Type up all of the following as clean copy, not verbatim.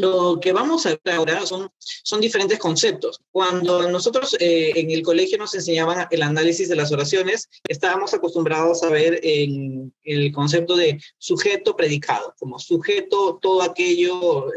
Lo que vamos a ver ahora son diferentes conceptos. Cuando nosotros en el colegio nos enseñaban el análisis de las oraciones, estábamos acostumbrados a ver en el concepto de sujeto-predicado. Como sujeto, todo aquello,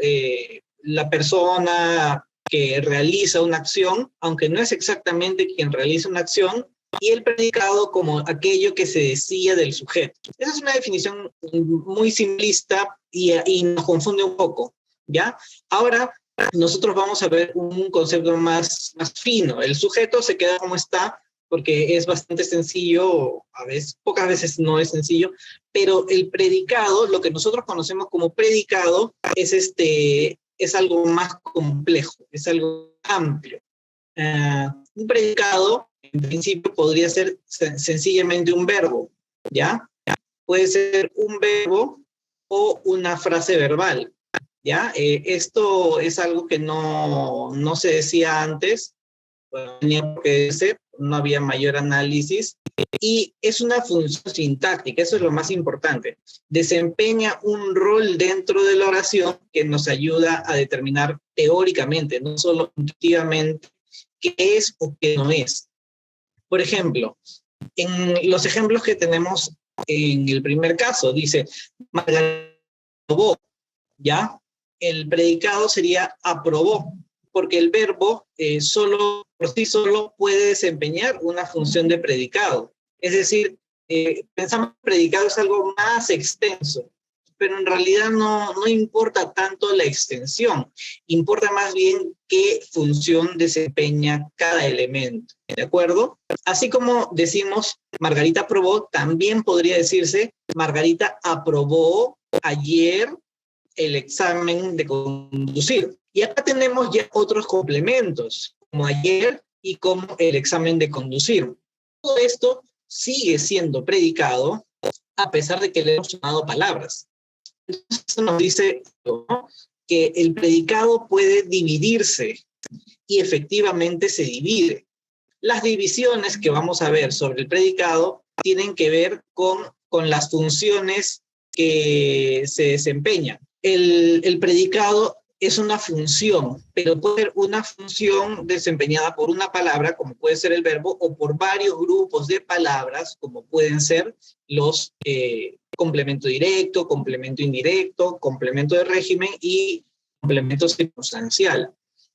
la persona que realiza una acción, aunque no es exactamente quien realiza una acción, y el predicado como aquello que se decía del sujeto. Esa es una definición muy simplista y nos confunde un poco, ¿ya? Ahora nosotros vamos a ver un concepto más fino. El sujeto se queda como está porque es bastante sencillo, a veces, pocas veces no es sencillo, pero el predicado, lo que nosotros conocemos como predicado, es algo más complejo, es algo amplio. Un predicado, en principio, podría ser sencillamente un verbo, ¿ya? Puede ser un verbo o una frase verbal, ¿ya? Esto es algo que no se decía antes, bueno, tenía por qué ser, no había mayor análisis, y es una función sintáctica, eso es lo más importante. Desempeña un rol dentro de la oración que nos ayuda a determinar teóricamente, no solo intuitivamente, qué es o qué no es. Por ejemplo, en los ejemplos que tenemos en el primer caso, dice, Margarita aprobó, ¿ya? El predicado sería aprobó, porque el verbo solo por sí solo puede desempeñar una función de predicado. Es decir, pensamos que predicado es algo más extenso, pero en realidad no importa tanto la extensión, importa más bien qué función desempeña cada elemento, ¿de acuerdo? Así como decimos Margarita aprobó, también podría decirse Margarita aprobó ayer el examen de conducir. Y acá tenemos ya otros complementos, como ayer y como el examen de conducir. Todo esto sigue siendo predicado a pesar de que le hemos sumado palabras. Entonces esto nos dice, ¿no?, que el predicado puede dividirse y efectivamente se divide. Las divisiones que vamos a ver sobre el predicado tienen que ver con las funciones que se desempeñan. El predicado es una función, pero puede ser una función desempeñada por una palabra, como puede ser el verbo, o por varios grupos de palabras, como pueden ser los complemento directo, complemento indirecto, complemento de régimen y complemento circunstancial.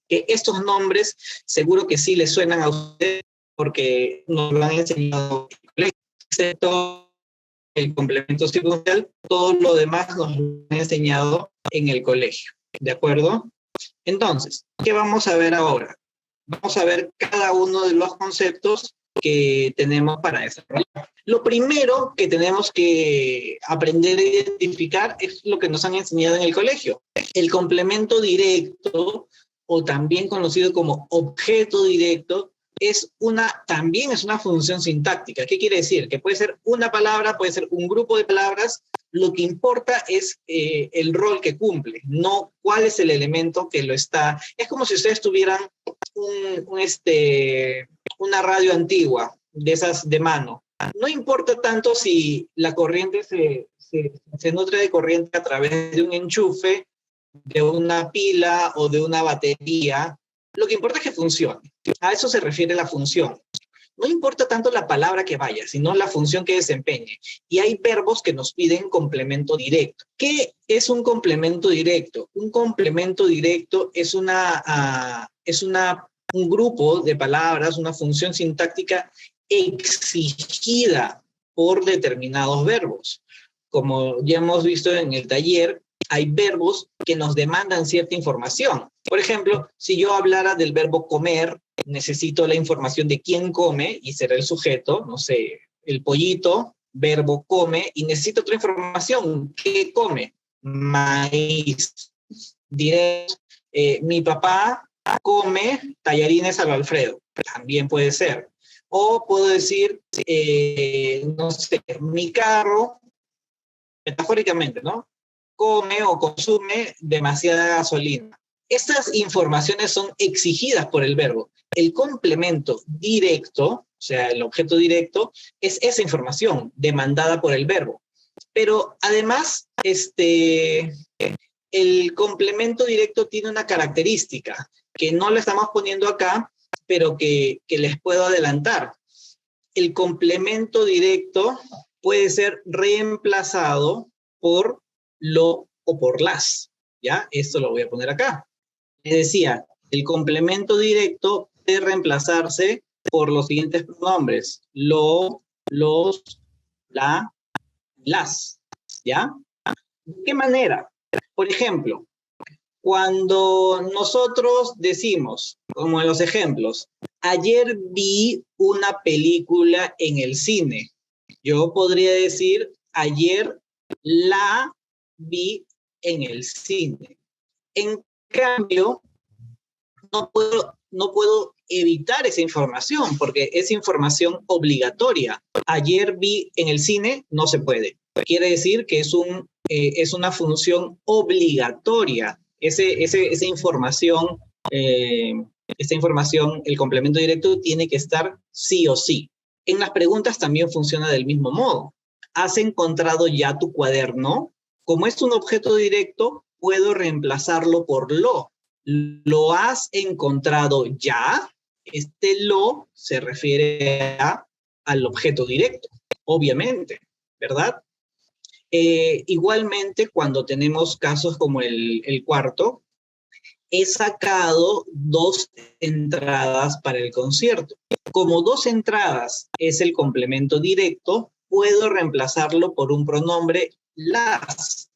Que estos nombres seguro que sí les suenan a ustedes porque nos lo han enseñado en el colegio, excepto el complemento circunstancial, todo lo demás nos lo han enseñado en el colegio, ¿de acuerdo? Entonces, ¿qué vamos a ver ahora? Vamos a ver cada uno de los conceptos que tenemos para desarrollar. Lo primero que tenemos que aprender a identificar es lo que nos han enseñado en el colegio. El complemento directo, o también conocido como objeto directo, también es una función sintáctica. ¿Qué quiere decir? Que puede ser una palabra, puede ser un grupo de palabras. Lo que importa es el rol que cumple, no cuál es el elemento que lo está. Es como si ustedes tuvieran una radio antigua, de esas de mano. No importa tanto si la corriente se nutre de corriente a través de un enchufe, de una pila o de una batería. Lo que importa es que funcione. A eso se refiere la función. No importa tanto la palabra que vaya, sino la función que desempeñe. Y hay verbos que nos piden complemento directo. ¿Qué es un complemento directo? Un complemento directo es un grupo de palabras, una función sintáctica exigida por determinados verbos. Como ya hemos visto en el taller, hay verbos que nos demandan cierta información. Por ejemplo, si yo hablara del verbo comer, necesito la información de quién come y será el sujeto, no sé, el pollito, verbo come, y necesito otra información. ¿Qué come? Maíz. Diré, mi papá come tallarines al Alfredo. También puede ser. O puedo decir, no sé, mi carro, metafóricamente, ¿no?, come o consume demasiada gasolina. Estas informaciones son exigidas por el verbo. El complemento directo, o sea, el objeto directo, es esa información demandada por el verbo. Pero además, el complemento directo tiene una característica que no la estamos poniendo acá, pero que les puedo adelantar. El complemento directo puede ser reemplazado por lo o por las, ¿ya? Esto lo voy a poner acá. Les decía, el complemento directo puede reemplazarse por los siguientes pronombres: lo, los, la, las, ¿ya? ¿De qué manera? Por ejemplo, cuando nosotros decimos, como en los ejemplos, ayer vi una película en el cine, yo podría decir, ayer la vi en el cine. En cambio, no puedo evitar esa información porque es información obligatoria. Ayer vi en el cine, no se puede. Quiere decir que es una función obligatoria. Esa información, el complemento directo tiene que estar sí o sí. En las preguntas también funciona del mismo modo. ¿Has encontrado ya tu cuaderno? Como es un objeto directo, puedo reemplazarlo por lo. ¿Lo has encontrado ya? Este lo se refiere al objeto directo, obviamente, ¿verdad? Igualmente, cuando tenemos casos como el cuarto, he sacado 2 entradas para el concierto. Como 2 entradas es el complemento directo, puedo reemplazarlo por un pronombre las.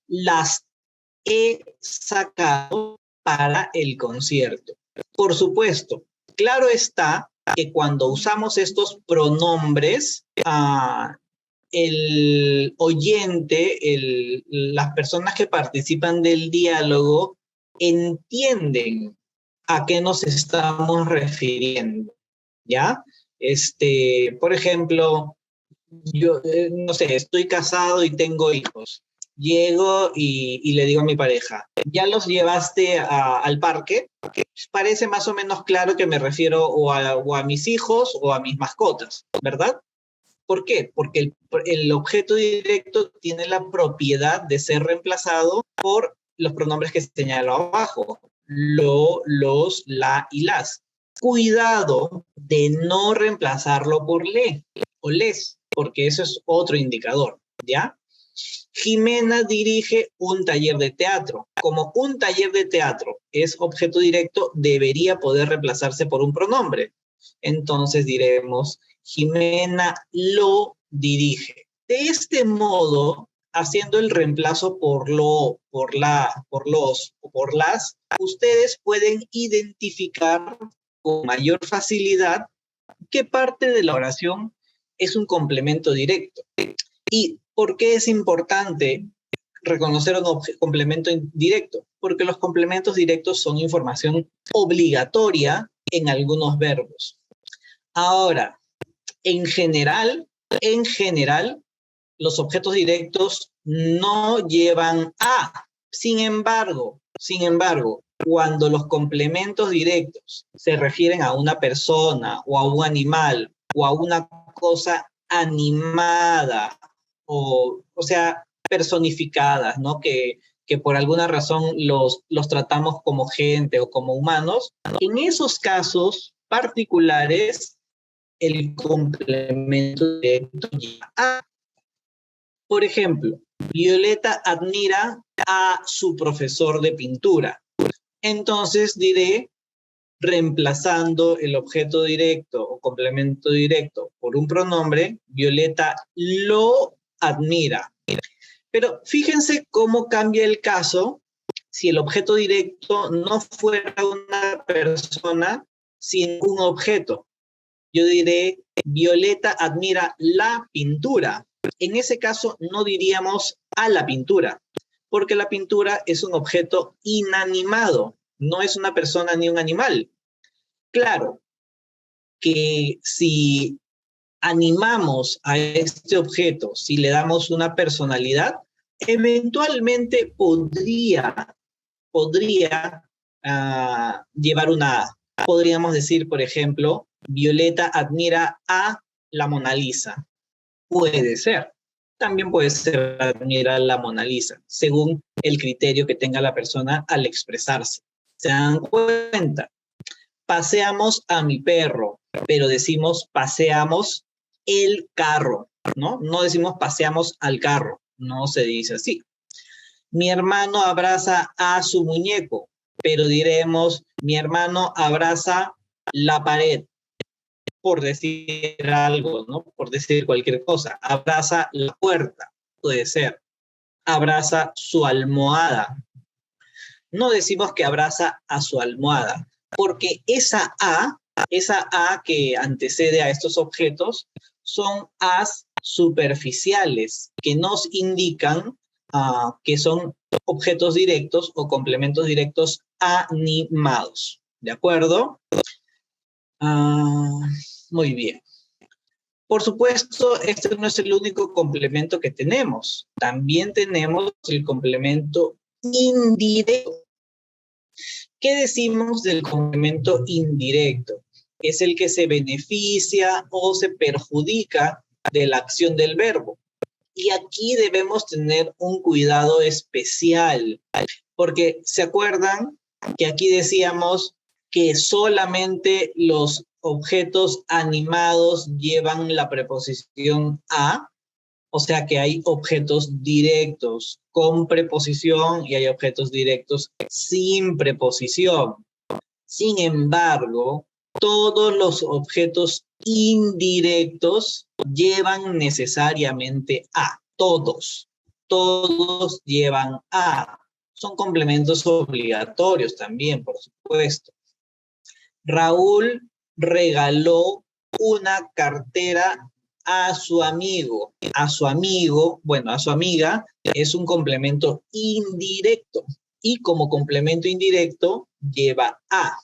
Las he sacado para el concierto. Por supuesto, claro está que cuando usamos estos pronombres, el oyente, las personas que participan del diálogo, entienden a qué nos estamos refiriendo, ¿ya? Por ejemplo, yo, no sé, estoy casado y tengo hijos. Llego y le digo a mi pareja, ¿ya los llevaste al parque? Parece más o menos claro que me refiero o a mis hijos o a mis mascotas, ¿verdad? ¿Por qué? Porque el objeto directo tiene la propiedad de ser reemplazado por los pronombres que señalo abajo: lo, los, la y las. Cuidado de no reemplazarlo por le o les, porque eso es otro indicador, ¿ya? Jimena dirige un taller de teatro. Como un taller de teatro es objeto directo, debería poder reemplazarse por un pronombre. Entonces diremos, Jimena lo dirige. De este modo, haciendo el reemplazo por lo, por la, por los o por las, ustedes pueden identificar con mayor facilidad qué parte de la oración es un complemento directo. ¿Y por qué es importante reconocer un complemento directo? Porque los complementos directos son información obligatoria en algunos verbos. Ahora, en general, los objetos directos no llevan a. Sin embargo, cuando los complementos directos se refieren a una persona o a un animal o a una cosa animada, o sea, personificadas, ¿no? Que por alguna razón los tratamos como gente o como humanos, en esos casos particulares, el complemento directo lleva a. Por ejemplo, Violeta admira a su profesor de pintura. Entonces diré, reemplazando el objeto directo o complemento directo por un pronombre, Violeta lo admira. Pero fíjense cómo cambia el caso si el objeto directo no fuera una persona, sino un objeto. Yo diré, Violeta admira la pintura. En ese caso no diríamos a la pintura, porque la pintura es un objeto inanimado, no es una persona ni un animal. Claro que si animamos a este objeto, si le damos una personalidad, eventualmente podría llevar una A. Podríamos decir, por ejemplo, Violeta admira a la Mona Lisa. Puede ser. También puede ser admirar la Mona Lisa, según el criterio que tenga la persona al expresarse. ¿Se dan cuenta? Paseamos a mi perro, pero decimos paseamos el carro, ¿no? No decimos paseamos al carro, no se dice así. Mi hermano abraza a su muñeco, pero diremos mi hermano abraza la pared, por decir algo, ¿no? Por decir cualquier cosa. Abraza la puerta, puede ser. Abraza su almohada. No decimos que abraza a su almohada, porque esa A que antecede a estos objetos, son A's superficiales que nos indican que son objetos directos o complementos directos animados. ¿De acuerdo? Muy bien. Por supuesto, este no es el único complemento que tenemos. También tenemos el complemento indirecto. ¿Qué decimos del complemento indirecto? Es el que se beneficia o se perjudica de la acción del verbo. Y aquí debemos tener un cuidado especial, porque ¿se acuerdan que aquí decíamos que solamente los objetos animados llevan la preposición a? O sea que hay objetos directos con preposición y hay objetos directos sin preposición. Sin embargo, todos los objetos indirectos llevan necesariamente a. Todos llevan a. Son complementos obligatorios también, por supuesto. Raúl regaló una cartera a su amigo. A su amigo, bueno, a su amiga, es un complemento indirecto. Y como complemento indirecto lleva a.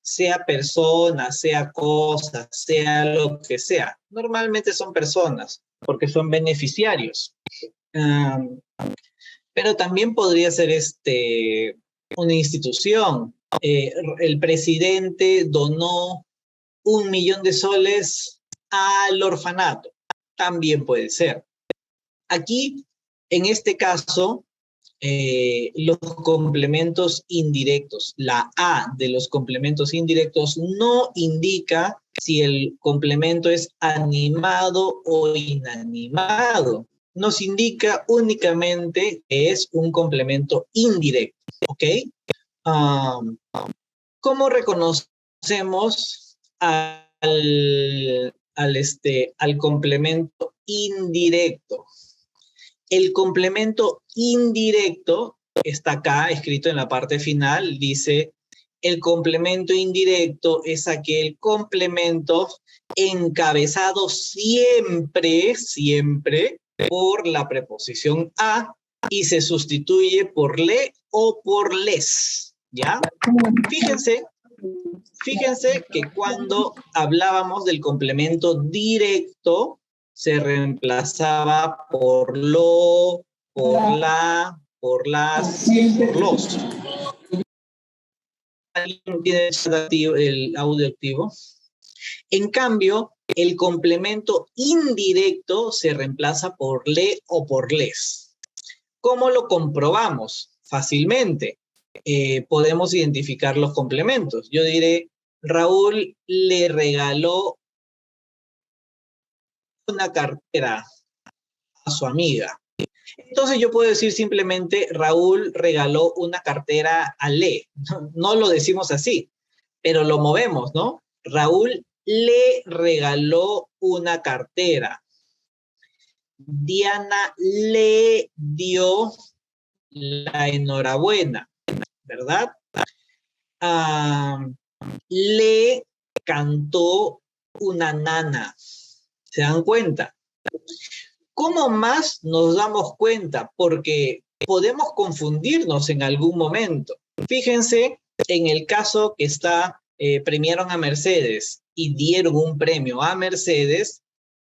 Sea persona, sea cosa, sea lo que sea. Normalmente son personas, porque son beneficiarios. Pero también podría ser una institución. El presidente donó 1.000.000 de soles al orfanato. También puede ser. Aquí, en este caso, los complementos indirectos, la A de los complementos indirectos no indica si el complemento es animado o inanimado. Nos indica únicamente que es un complemento indirecto, ¿ok? ¿Cómo reconocemos al complemento indirecto? El complemento indirecto está acá, escrito en la parte final, dice, el complemento indirecto es aquel complemento encabezado siempre por la preposición a y se sustituye por le o por les, ¿ya? Fíjense que cuando hablábamos del complemento directo, se reemplazaba por lo, por la, por las, por los. ¿Alguien tiene el audio activo? En cambio, el complemento indirecto se reemplaza por le o por les. ¿Cómo lo comprobamos? Fácilmente. Podemos identificar los complementos. Yo diré, Raúl le regaló una cartera a su amiga. Entonces yo puedo decir simplemente, Raúl regaló una cartera a Le. No lo decimos así, pero lo movemos, ¿no? Raúl le regaló una cartera. Diana le dio la enhorabuena, ¿verdad? Le cantó una nana. ¿Se dan cuenta? ¿Cómo más nos damos cuenta? Porque podemos confundirnos en algún momento. Fíjense en el caso que premiaron a Mercedes y dieron un premio a Mercedes.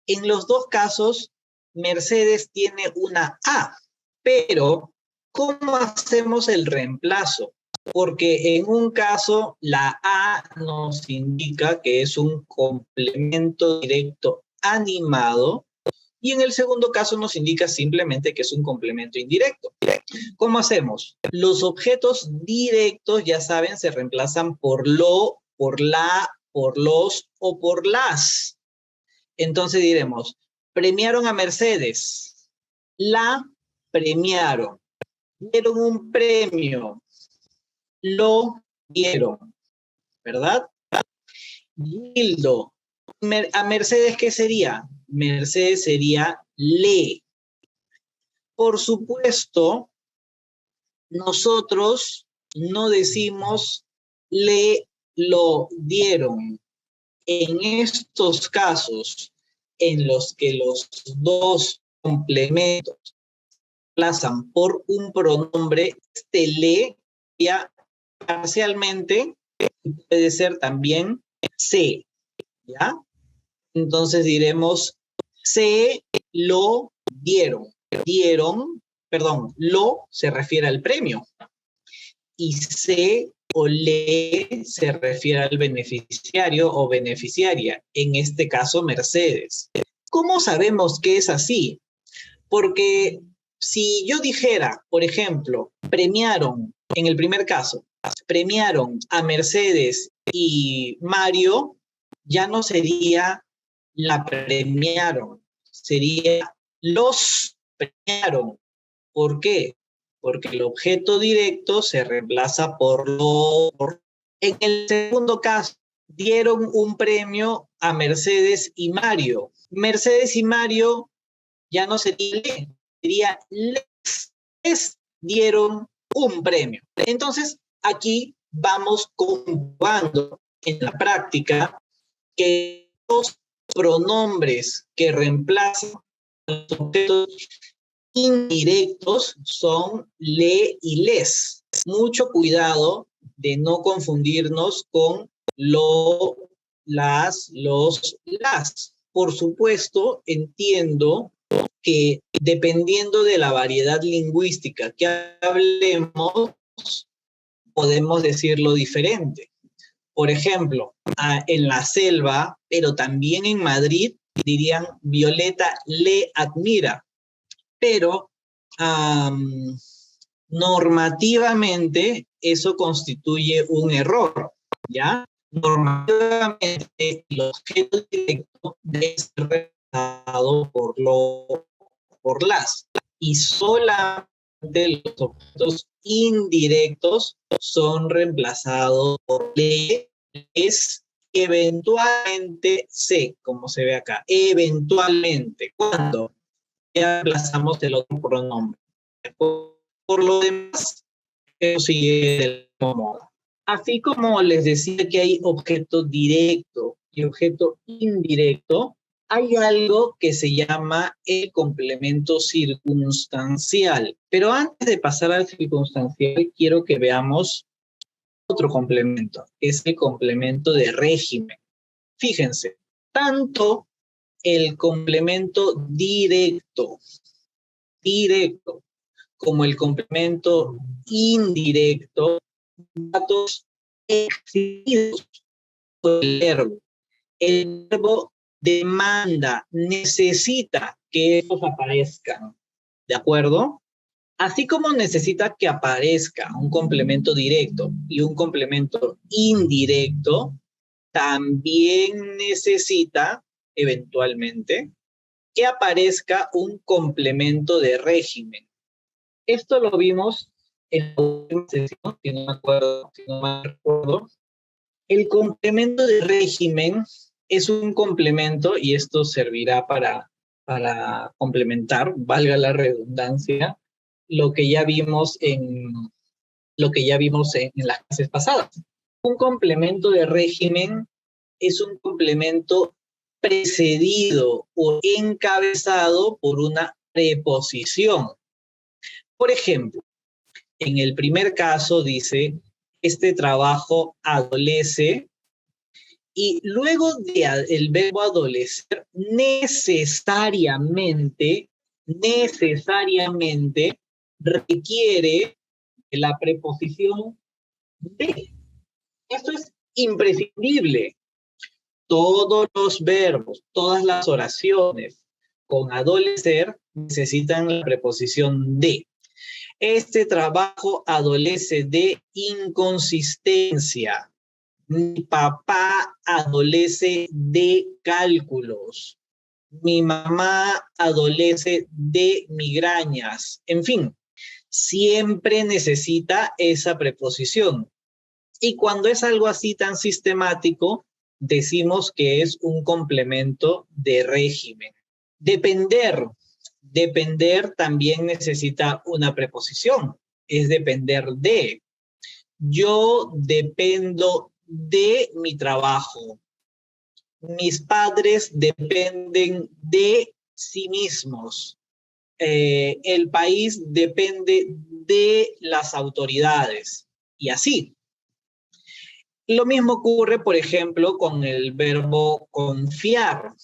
En los dos casos, Mercedes tiene una A, pero ¿cómo hacemos el reemplazo? Porque en un caso la A nos indica que es un complemento directo animado Y en el segundo caso nos indica simplemente que es un complemento indirecto. ¿Cómo hacemos? Los objetos directos, ya saben, se reemplazan por lo, por la, por los o por las. Entonces diremos, premiaron a Mercedes. La premiaron. Dieron un premio. Lo dieron. ¿Verdad? Gildo. A Mercedes, ¿qué sería? Mercedes sería le. Por supuesto, nosotros no decimos le lo dieron. En estos casos en los que los dos complementos reemplazan por un pronombre, este le ya parcialmente puede ser también se, ¿ya? Entonces diremos se lo dieron. Dieron, perdón, lo se refiere al premio y se o le se refiere al beneficiario o beneficiaria, en este caso Mercedes. ¿Cómo sabemos que es así? Porque si yo dijera, por ejemplo, premiaron, en el primer caso, premiaron a Mercedes y Mario, ya no sería la premiaron, sería los premiaron. ¿Por qué? Porque el objeto directo se reemplaza por lo. En el segundo caso, dieron un premio a Mercedes y Mario. Mercedes y Mario ya no sería le, sería les dieron un premio. Entonces, aquí vamos comprobando en la práctica que los pronombres que reemplazan los objetos indirectos son le y les. Mucho cuidado de no confundirnos con lo, las, los, las. Por supuesto, entiendo que dependiendo de la variedad lingüística que hablemos, podemos decirlo diferente. Por ejemplo, en la selva, pero también en Madrid, dirían Violeta le admira, pero normativamente eso constituye un error, ¿ya? Normativamente el objeto directo debe ser reemplazado por las, y solamente los objetos indirectos son reemplazados por le, es, eventualmente se, como se ve acá, eventualmente, ¿cuándo? Ya reemplazamos el otro pronombre. Por lo demás, eso sigue del mismo modo. Así como les decía que hay objeto directo y objeto indirecto, hay algo que se llama el complemento circunstancial. Pero antes de pasar al circunstancial, quiero que veamos otro complemento. Es el complemento de régimen. Fíjense, tanto el complemento directo, como el complemento indirecto, datos exigidos por el verbo. El verbo demanda, necesita que estos aparezcan, ¿de acuerdo? Así como necesita que aparezca un complemento directo y un complemento indirecto, también necesita, eventualmente, que aparezca un complemento de régimen. Esto lo vimos en la última sesión, si no me acuerdo, si no me recuerdo. El complemento de régimen es un complemento, y esto servirá para complementar, valga la redundancia, lo que ya vimos en las clases pasadas. Un complemento de régimen es un complemento precedido o encabezado por una preposición. Por ejemplo, en el primer caso dice, este trabajo adolece, y luego del verbo adolecer, necesariamente requiere la preposición de. Esto es imprescindible. Todos los verbos, todas las oraciones, con adolecer necesitan la preposición de. Este trabajo adolece de inconsistencia. Mi papá adolece de cálculos. Mi mamá adolece de migrañas. En fin, siempre necesita esa preposición. Y cuando es algo así tan sistemático, decimos que es un complemento de régimen. Depender. Depender también necesita una preposición. Es depender de. Yo dependo de mi trabajo. Mis padres dependen de sí mismos. El país depende de las autoridades. Y así. Lo mismo ocurre, por ejemplo, con el verbo confiar.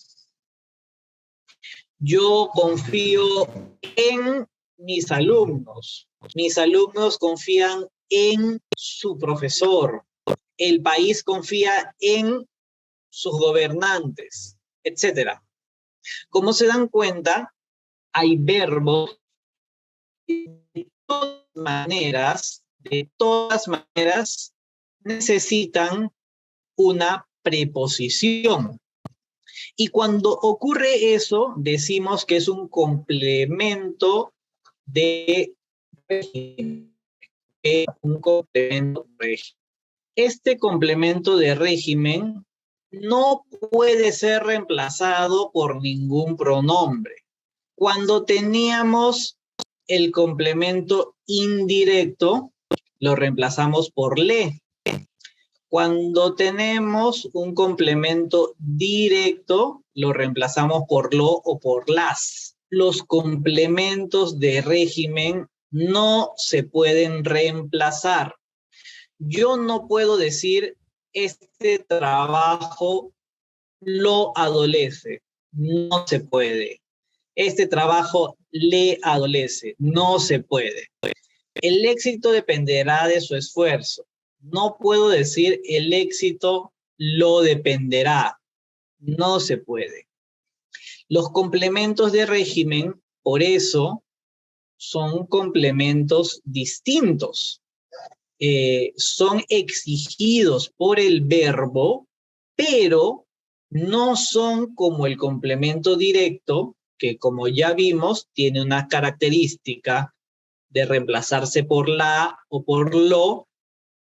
Yo confío en mis alumnos. Mis alumnos confían en su profesor. El país confía en sus gobernantes, etc. Como se dan cuenta, hay verbos de todas maneras, necesitan una preposición. Y cuando ocurre eso, decimos que es un complemento de régimen. Un complemento de régimen. Este complemento de régimen no puede ser reemplazado por ningún pronombre. Cuando teníamos el complemento indirecto, lo reemplazamos por le. Cuando tenemos un complemento directo, lo reemplazamos por lo o por las. Los complementos de régimen no se pueden reemplazar. Yo no puedo decir este trabajo lo adolece. No se puede. Este trabajo le adolece. No se puede. El éxito dependerá de su esfuerzo. No puedo decir el éxito lo dependerá. No se puede. Los complementos de régimen, por eso, son complementos distintos. Son exigidos por el verbo, pero no son como el complemento directo, que como ya vimos, tiene una característica de reemplazarse por la o por lo,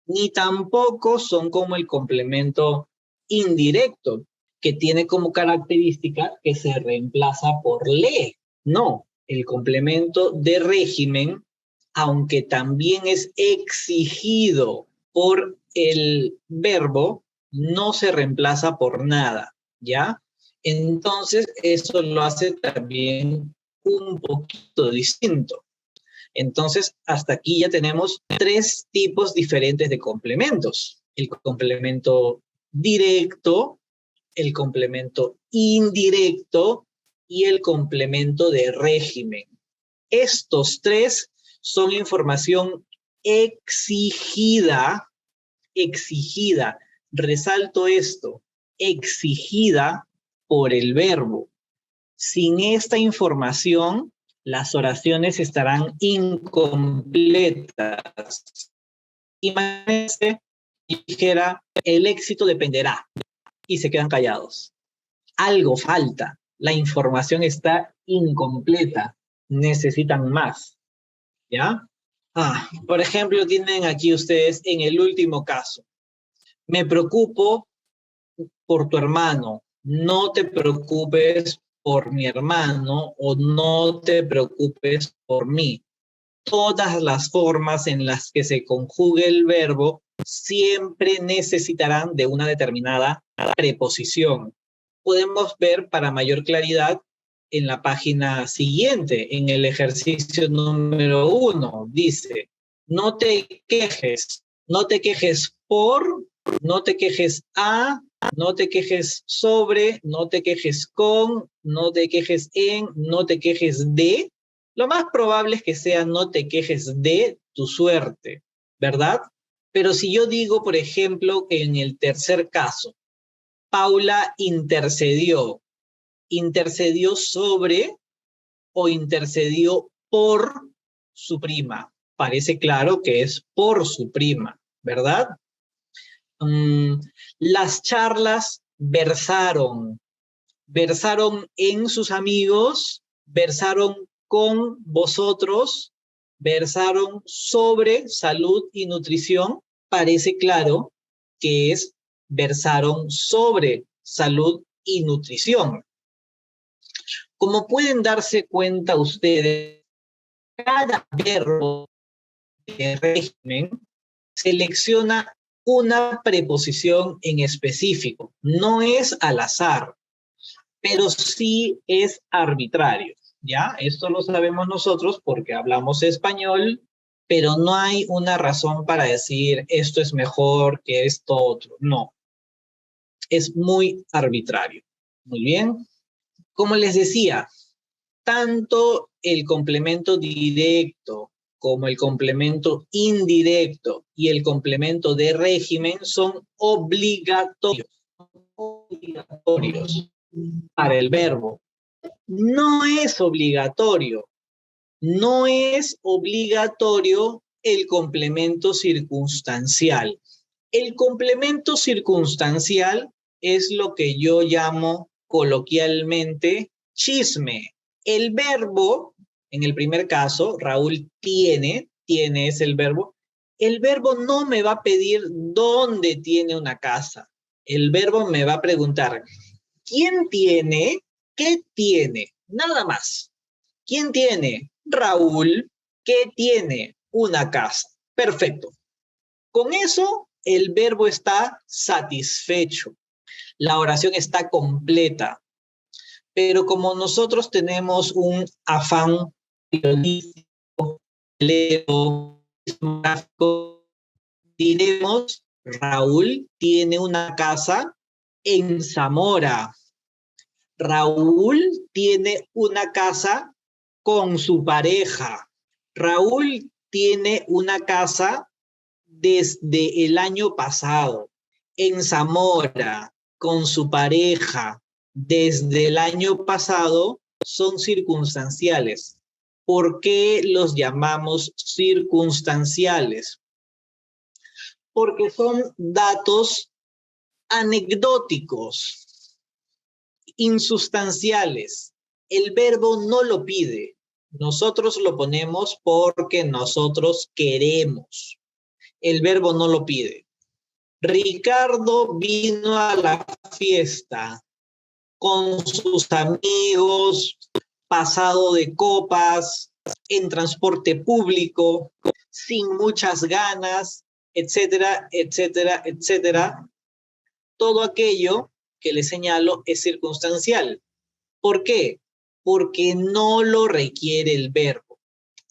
ni tampoco son como el complemento indirecto, que tiene como característica que se reemplaza por le. No, el complemento de régimen, aunque también es exigido por el verbo, no se reemplaza por nada, ¿ya? Entonces, eso lo hace también un poquito distinto. Entonces, hasta aquí ya tenemos 3 tipos diferentes de complementos. El complemento directo, el complemento indirecto y el complemento de régimen. Estos 3 son información exigida, resalto esto, exigida por el verbo. Sin esta información, las oraciones estarán incompletas. Imagínense, dijera, el éxito dependerá, y se quedan callados. Algo falta, la información está incompleta, necesitan más, ¿ya? Por ejemplo, tienen aquí ustedes en el último caso. Me preocupo por tu hermano, no te preocupes por mi hermano o no te preocupes por mí. Todas las formas en las que se conjugue el verbo siempre necesitarán de una determinada preposición. Podemos ver para mayor claridad en la página siguiente, en el ejercicio número 1, dice, no te quejes por, no te quejes a, no te quejes sobre, no te quejes con, no te quejes en, no te quejes de. Lo más probable es que sea no te quejes de tu suerte, ¿verdad? Pero si yo digo, por ejemplo, en el tercer caso, Paula intercedió, ¿Intercedió sobre o intercedió por su prima? Parece claro que es por su prima, ¿verdad? Las charlas versaron en sus amigos, versaron con vosotros, versaron sobre salud y nutrición. Parece claro que versaron sobre salud y nutrición. Como pueden darse cuenta ustedes, cada verbo de régimen selecciona una preposición en específico. No es al azar, pero sí es arbitrario, ¿ya? Esto lo sabemos nosotros porque hablamos español, pero no hay una razón para decir esto es mejor que esto otro. No, es muy arbitrario. Muy bien. Como les decía, tanto el complemento directo como el complemento indirecto y el complemento de régimen son obligatorios para el verbo. No es obligatorio el complemento circunstancial. El complemento circunstancial es lo que yo llamo coloquialmente chisme. El verbo, en el primer caso, Raúl tiene es el verbo. El verbo no me va a pedir dónde tiene una casa. El verbo me va a preguntar, ¿quién tiene? ¿Qué tiene? Nada más. ¿Quién tiene? Raúl, ¿qué tiene? Una casa. Perfecto. Con eso, el verbo está satisfecho. La oración está completa. Pero como nosotros tenemos un afán periodístico, diremos, Raúl tiene una casa en Zamora. Raúl tiene una casa con su pareja. Raúl tiene una casa desde el año pasado en Zamora con su pareja desde el año pasado son circunstanciales. ¿Por qué los llamamos circunstanciales? Porque son datos anecdóticos, insustanciales. El verbo no lo pide. Nosotros lo ponemos porque nosotros queremos. El verbo no lo pide. Ricardo vino a la fiesta con sus amigos, pasado de copas, en transporte público, sin muchas ganas, etcétera, etcétera, etcétera. Todo aquello que le señalo es circunstancial. ¿Por qué? Porque no lo requiere el verbo.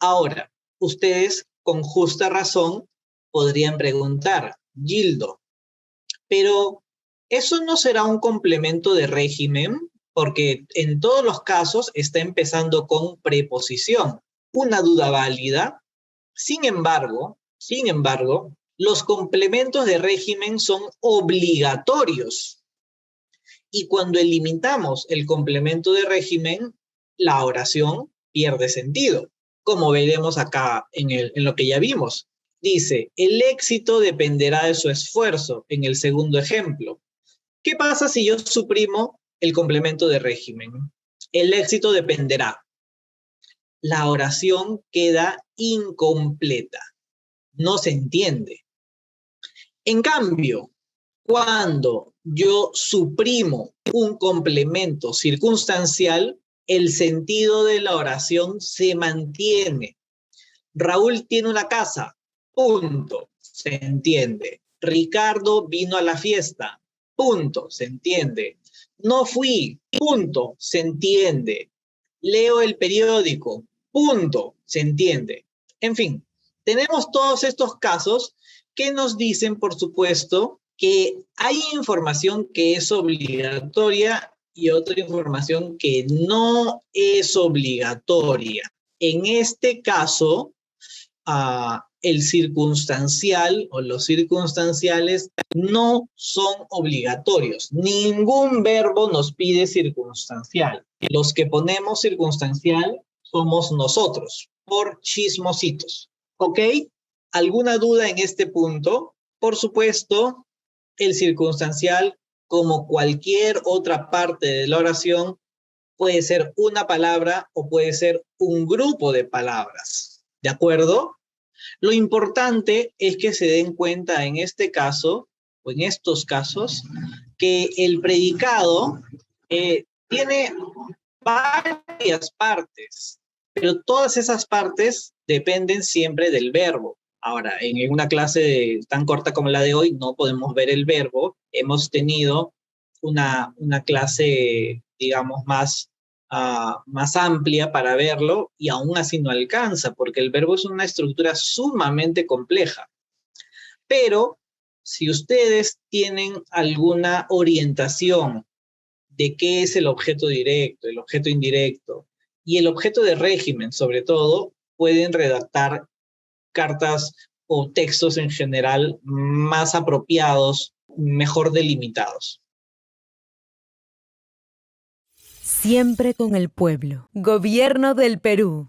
Ahora, ustedes con justa razón podrían preguntar, Gildo, pero ¿eso no será un complemento de régimen? Porque en todos los casos está empezando con preposición. Una duda válida. Sin embargo, los complementos de régimen son obligatorios. Y cuando eliminamos el complemento de régimen, la oración pierde sentido, como veremos acá en lo que ya vimos. Dice, el éxito dependerá de su esfuerzo, en el segundo ejemplo. ¿Qué pasa si yo suprimo el complemento de régimen? El éxito dependerá. La oración queda incompleta. No se entiende. En cambio, cuando yo suprimo un complemento circunstancial, el sentido de la oración se mantiene. Raúl tiene una casa, punto, se entiende. Ricardo vino a la fiesta, punto, se entiende. No fui, punto, se entiende. Leo el periódico, punto, se entiende. En fin, tenemos todos estos casos que nos dicen, por supuesto, que hay información que es obligatoria y otra información que no es obligatoria. En este caso, el circunstancial o los circunstanciales no son obligatorios. Ningún verbo nos pide circunstancial. Los que ponemos circunstancial somos nosotros, por chismositos. ¿Ok? ¿Alguna duda en este punto? Por supuesto, el circunstancial, como cualquier otra parte de la oración, puede ser una palabra o puede ser un grupo de palabras. ¿De acuerdo? Lo importante es que se den cuenta en este caso, o en estos casos, que el predicado tiene varias partes, pero todas esas partes dependen siempre del verbo. Ahora, en una clase tan corta como la de hoy no podemos ver el verbo. Hemos tenido una clase, digamos, más amplia para verlo y aún así no alcanza, porque el verbo es una estructura sumamente compleja. Pero si ustedes tienen alguna orientación de qué es el objeto directo, el objeto indirecto y el objeto de régimen, sobre todo, pueden redactar cartas o textos en general más apropiados, mejor delimitados. Siempre con el pueblo. Gobierno del Perú.